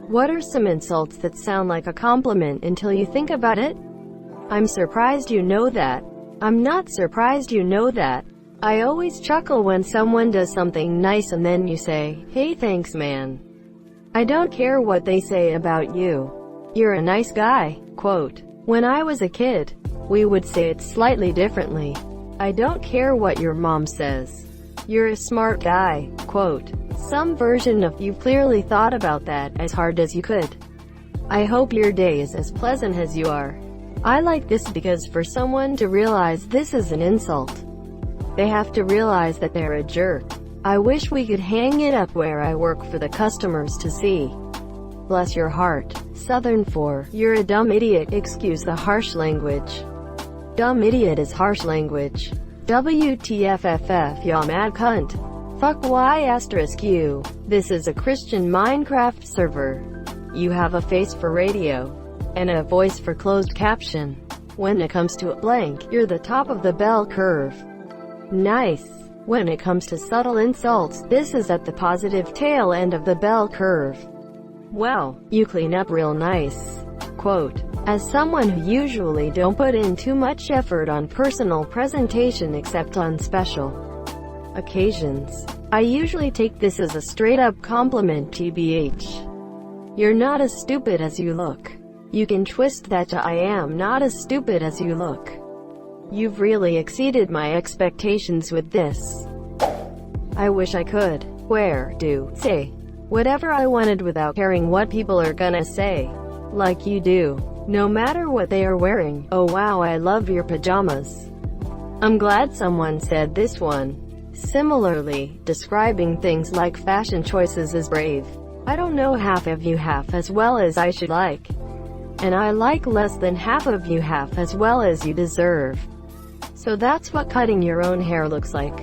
What are some insults that sound like a compliment until you think about it? I'm surprised you know that. I'm not surprised you know that. I always chuckle when someone does something nice and then you say, "Hey, thanks man." I don't care what they say about you. You're a nice guy. Quote. When I was a kid, we would say it slightly differently. I don't care what your mom says. You're a smart guy. Quote. Some version of you clearly thought about that as hard as you could. I hope your day is as pleasant as you are. I like this because for someone to realize this is an insult, they have to realize that they're a jerk. I wish we could hang it up where I work for the customers to see. Bless your heart. Southern for, you're a dumb idiot. Excuse the harsh language. Dumb idiot is harsh language. WTFFF, ya mad cunt. Fuck y***u. This is a Christian Minecraft server. You have a face for radio, and a voice for closed caption. When it comes to a blank, you're the top of the bell curve. Nice. When it comes to subtle insults, this is at the positive tail end of the bell curve. Well, you clean up real nice. Quote. As someone who usually don't put in too much effort on personal presentation except on special occasions, I usually take this as a straight-up compliment. TBH. You're not as stupid as you look. You can twist that to I am not as stupid as you look. You've really exceeded my expectations with this. I wish I could say whatever I wanted without caring what people are gonna say. Like you do. No matter what they are wearing. Oh wow, I love your pajamas. I'm glad someone said this one. Similarly, describing things like fashion choices is brave. I don't know half of you half as well as I should like. And I like less than half of you half as well as you deserve. So that's what cutting your own hair looks like.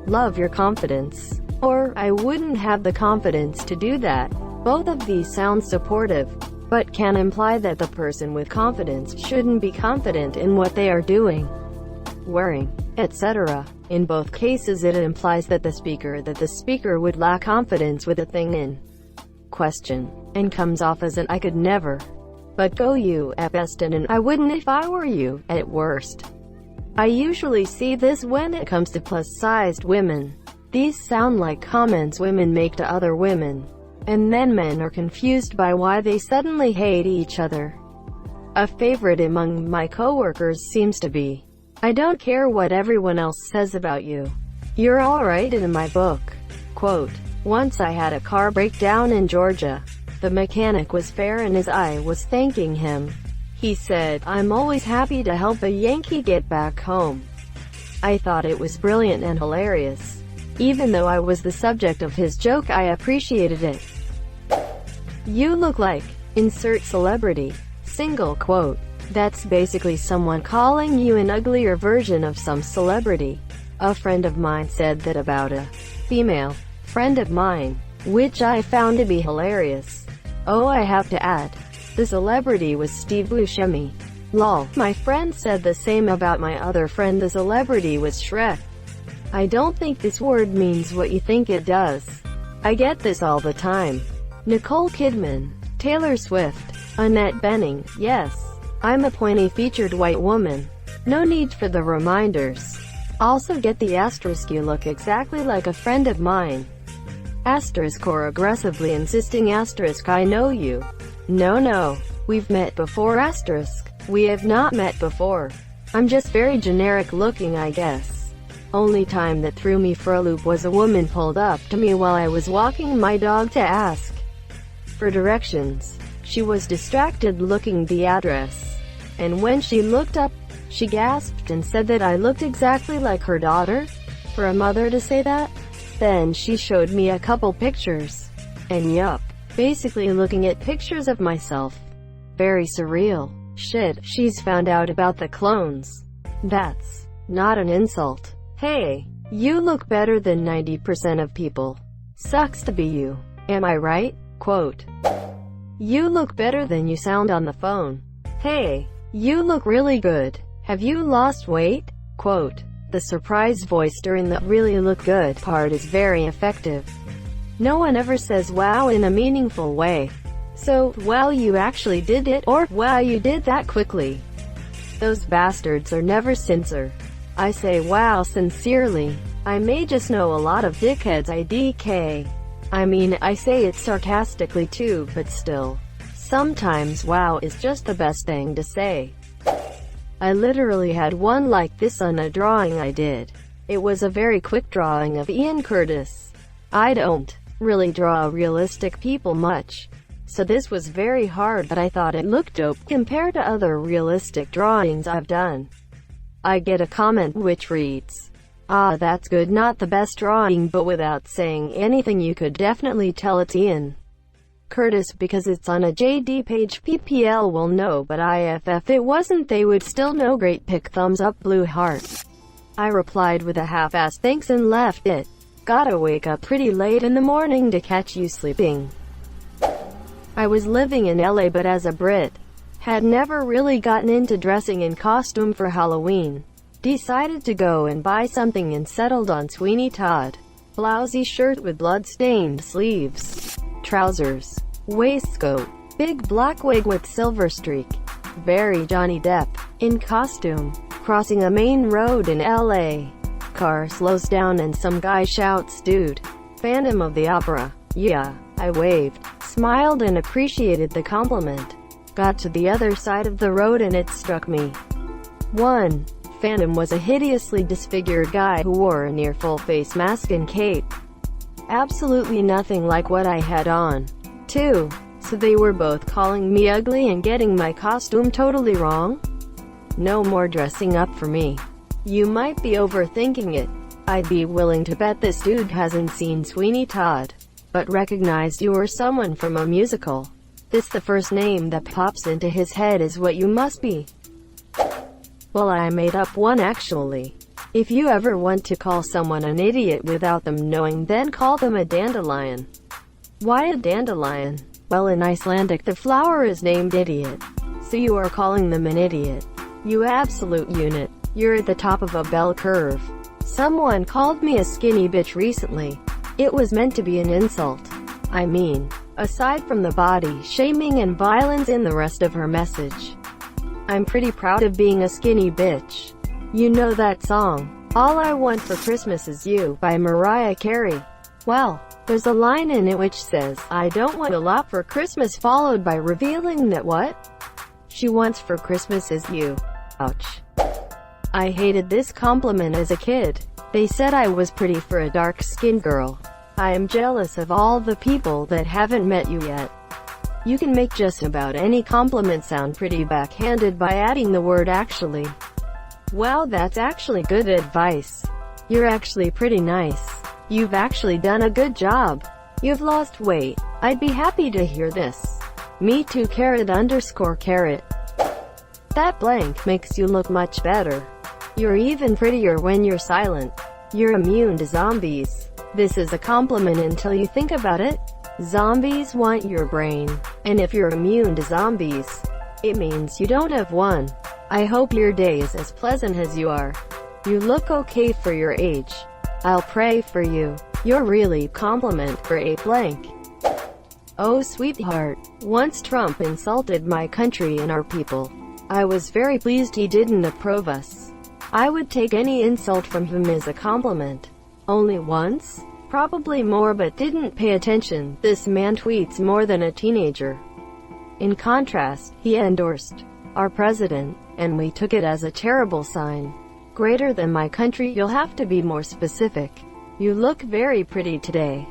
Love your confidence. Or, I wouldn't have the confidence to do that. Both of these sound supportive, but can imply that the person with confidence shouldn't be confident in what they are doing, wearing, etc. In both cases it implies that the speaker would lack confidence with the thing in question, and comes off as an I could never. But go you at best and an I wouldn't if I were you at worst. I usually see this when it comes to plus-sized women. These sound like comments women make to other women, and then men are confused by why they suddenly hate each other. A favorite among my coworkers seems to be, I don't care what everyone else says about you. You're alright in my book. Quote. Once I had a car breakdown in Georgia. The mechanic was fair and his eye was thanking him. He said, I'm always happy to help a Yankee get back home. I thought it was brilliant and hilarious. Even though I was the subject of his joke, I appreciated it. You look like, insert celebrity, single quote. That's basically someone calling you an uglier version of some celebrity. A friend of mine said that about a female friend of mine, which I found to be hilarious. Oh, I have to add, the celebrity was Steve Buscemi. Lol. My friend said the same about my other friend, the celebrity was Shrek. I don't think this word means what you think it does. I get this all the time. Nicole Kidman, Taylor Swift, Annette Bening. Yes, I'm a pointy featured white woman. No need for the reminders. Also get the asterisk, you look exactly like a friend of mine. Asterisk, or aggressively insisting asterisk, I know you. No, we've met before asterisk. We have not met before. I'm just very generic looking, I guess. Only time that threw me for a loop was a woman pulled up to me while I was walking my dog to ask for directions. She was distracted looking the address, and when she looked up, she gasped and said that I looked exactly like her daughter. For a mother to say that? Then she showed me a couple pictures, and yup, basically looking at pictures of myself. Very surreal. Shit, she's found out about the clones. That's not an insult. Hey, you look better than 90% of people. Sucks to be you. Am I right? Quote. You look better than you sound on the phone. Hey, you look really good. Have you lost weight? Quote. The surprise voice during the really look good part is very effective. No one ever says wow in a meaningful way. So, wow you actually did it, or wow you did that quickly. Those bastards are never sincere. I say wow sincerely. I may just know a lot of dickheads IDK. I mean, I say it sarcastically too, but still. Sometimes wow is just the best thing to say. I literally had one like this on a drawing I did. It was a very quick drawing of Ian Curtis. I don't really draw realistic people much, so this was very hard, but I thought it looked dope compared to other realistic drawings I've done. I get a comment which reads, "Ah, that's good, not the best drawing," but without saying anything you could definitely tell it's Ian Curtis because it's on a JD page. PPL will know, but if it wasn't they would still know. Great pic, thumbs up, blue heart. I replied with a half-assed thanks and left it. Gotta wake up pretty late in the morning to catch you sleeping. I was living in LA, but as a Brit, had never really gotten into dressing in costume for Halloween. Decided to go and buy something and settled on Sweeney Todd. Blousy shirt with blood-stained sleeves, trousers, waistcoat, big black wig with silver streak. Very Johnny Depp in costume. Crossing a main road in LA. Car slows down and some guy shouts, "Dude, Phantom of the Opera." Yeah, I waved, smiled and appreciated the compliment. Got to the other side of the road and it struck me. 1. Phantom was a hideously disfigured guy who wore a near full face mask and cape. Absolutely nothing like what I had on. 2. So they were both calling me ugly and getting my costume totally wrong? No more dressing up for me. You might be overthinking it. I'd be willing to bet this dude hasn't seen Sweeney Todd, but recognized you or someone from a musical. This the first name that pops into his head is what you must be. Well, I made up one actually. If you ever want to call someone an idiot without them knowing, then call them a dandelion. Why a dandelion? Well, in Icelandic the flower is named idiot. So you are calling them an idiot. You absolute unit. You're at the top of a bell curve. Someone called me a skinny bitch recently. It was meant to be an insult. I mean, aside from the body shaming and violence in the rest of her message, I'm pretty proud of being a skinny bitch. You know that song, "All I Want for Christmas Is You" by Mariah Carey? Well, there's a line in it which says, "I don't want a lot for Christmas," followed by revealing that what she wants for Christmas is you. Ouch. I hated this compliment as a kid. They said I was pretty for a dark-skinned girl. I am jealous of all the people that haven't met you yet. You can make just about any compliment sound pretty backhanded by adding the word actually. Wow, that's actually good advice. You're actually pretty nice. You've actually done a good job. You've lost weight. I'd be happy to hear this. Me too, _carrot. That blank makes you look much better. You're even prettier when you're silent. You're immune to zombies. This is a compliment until you think about it. Zombies want your brain. And if you're immune to zombies, it means you don't have one. I hope your day is as pleasant as you are. You look okay for your age. I'll pray for you. You're really compliment for a blank. Oh sweetheart, once Trump insulted my country and our people. I was very pleased he didn't approve us. I would take any insult from him as a compliment. Only once? Probably more, but didn't pay attention. This man tweets more than a teenager. In contrast, he endorsed our president, and we took it as a terrible sign. Greater than my country, you'll have to be more specific. You look very pretty today.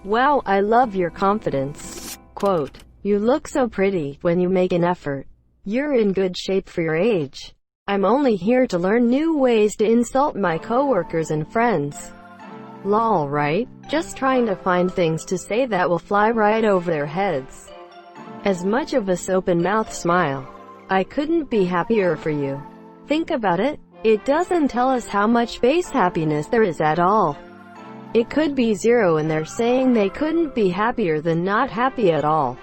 Wow, I love your confidence. Quote, you look so pretty when you make an effort. You're in good shape for your age. I'm only here to learn new ways to insult my coworkers and friends. Lol, right? Just trying to find things to say that will fly right over their heads. As much of a open-mouthed smile. I couldn't be happier for you. Think about it. It doesn't tell us how much base happiness there is at all. It could be zero and they're saying they couldn't be happier than not happy at all.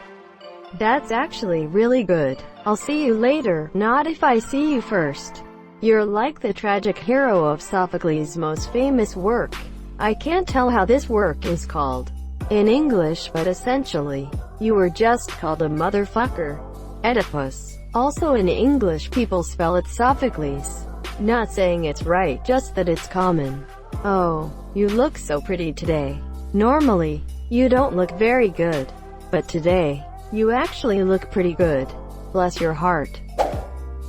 That's actually really good. I'll see you later, not if I see you first. You're like the tragic hero of Sophocles' most famous work. I can't tell how this work is called in English, but essentially, you were just called a motherfucker. Oedipus. Also in English people spell it Sophocles. Not saying it's right, just that it's common. Oh, you look so pretty today. Normally, you don't look very good. But today, you actually look pretty good. Bless your heart.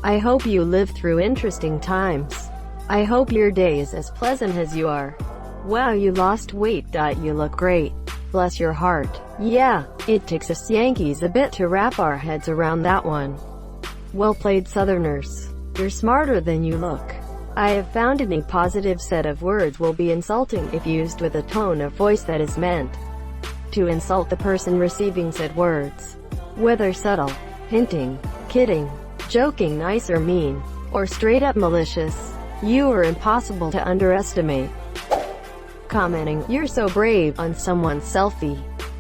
I hope you live through interesting times. I hope your day is as pleasant as you are. Wow, you lost weight. You look great. Bless your heart. Yeah, it takes us Yankees a bit to wrap our heads around that one. Well played, Southerners. You're smarter than you look. I have found any positive set of words will be insulting if used with a tone of voice that is meant to insult the person receiving said words. Whether subtle, hinting, kidding, joking, nice or mean, or straight up malicious, you are impossible to underestimate. Commenting, "You're so brave," on someone's selfie.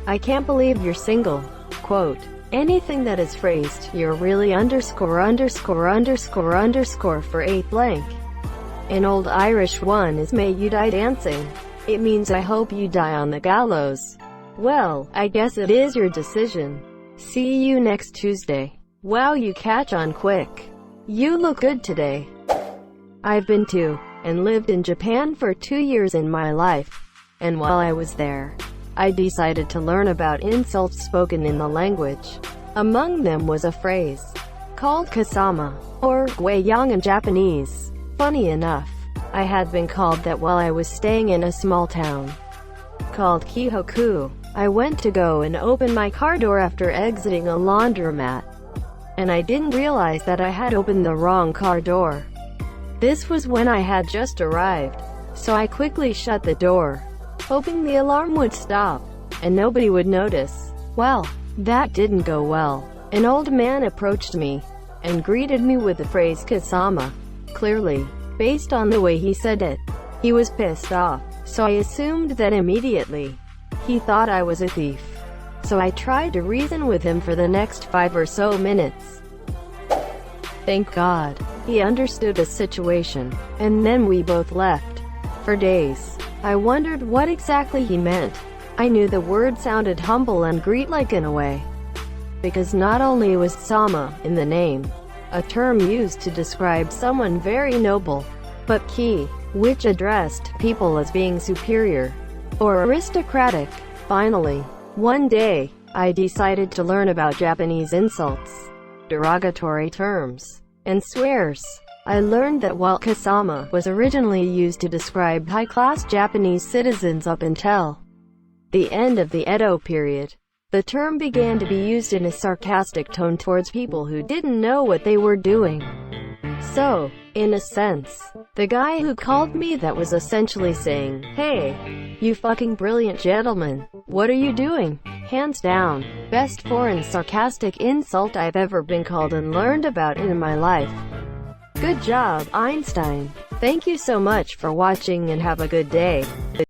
"I can't believe you're single." Quote, anything that is phrased, "You're really underscore underscore underscore underscore for 8 blank." An old Irish one is "May you die dancing." It means "I hope you die on the gallows." Well, I guess it is your decision. See you next Tuesday. Wow, you catch on quick. You look good today. I've been to and lived in Japan for 2 years in my life. And while I was there, I decided to learn about insults spoken in the language. Among them was a phrase called kasama, or gweyang in Japanese. Funny enough, I had been called that while I was staying in a small town called Kihoku. I went to go and open my car door after exiting a laundromat, and I didn't realize that I had opened the wrong car door. This was when I had just arrived, so I quickly shut the door, hoping the alarm would stop, and nobody would notice. Well, that didn't go well. An old man approached me, and greeted me with the phrase kasama. Clearly, based on the way he said it, he was pissed off, so I assumed that immediately he thought I was a thief. So I tried to reason with him for the next 5 or so minutes. Thank God, he understood the situation, and then we both left. For days, I wondered what exactly he meant. I knew the word sounded humble and greet-like in a way, because not only was sama in the name, a term used to describe someone very noble, but ki, which addressed people as being superior or aristocratic. Finally, one day, I decided to learn about Japanese insults, derogatory terms, and swears. I learned that while kasama was originally used to describe high-class Japanese citizens up until the end of the Edo period, the term began to be used in a sarcastic tone towards people who didn't know what they were doing. So, in a sense, the guy who called me that was essentially saying, "Hey, you fucking brilliant gentleman, what are you doing?" Hands down, best foreign sarcastic insult I've ever been called and learned about in my life. Good job, Einstein. Thank you so much for watching and have a good day.